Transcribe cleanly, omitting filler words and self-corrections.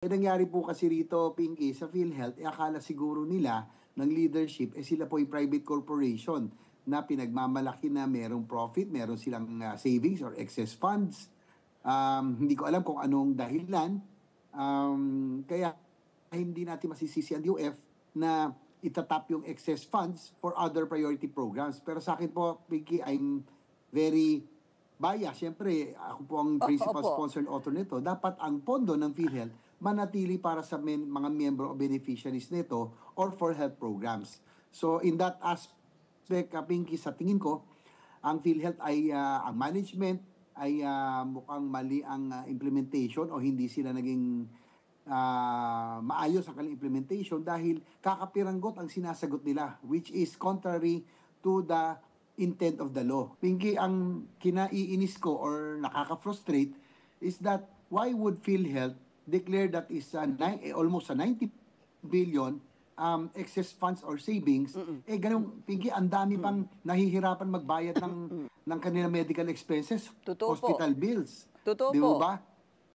Nangyari po kasi rito, Pinky, sa PhilHealth, akala siguro nila ng leadership, sila po ay private corporation na pinagmamalaki na merong profit, meron silang savings or excess funds. Hindi ko alam kung anong dahilan. Kaya hindi natin masisisi ang DOF na itatap yung excess funds for other priority programs. Pero sa akin po, Pinky, I'm very biased. Siyempre, ako po ang principal sponsor and author nito. Dapat ang pondo ng PhilHealth manatili para sa mga miyembro o beneficiaries nito or for health programs. So in that aspect, Pinky, sa tingin ko, ang PhilHealth ay ang management ay mukhang mali ang implementation o hindi sila naging maayos ang kanilang implementation dahil kakapiranggot ang sinasagot nila, which is contrary to the intent of the law. Pinky, ang kinaiinis ko or nakaka-frustrate is that why would PhilHealth declare that is almost a 90 billion excess funds or savings, ganun, Pinky, ang dami pang nahihirapan magbayad ng kanilang medical expenses, Totoo hospital po. bills. Totoo Di po. ba?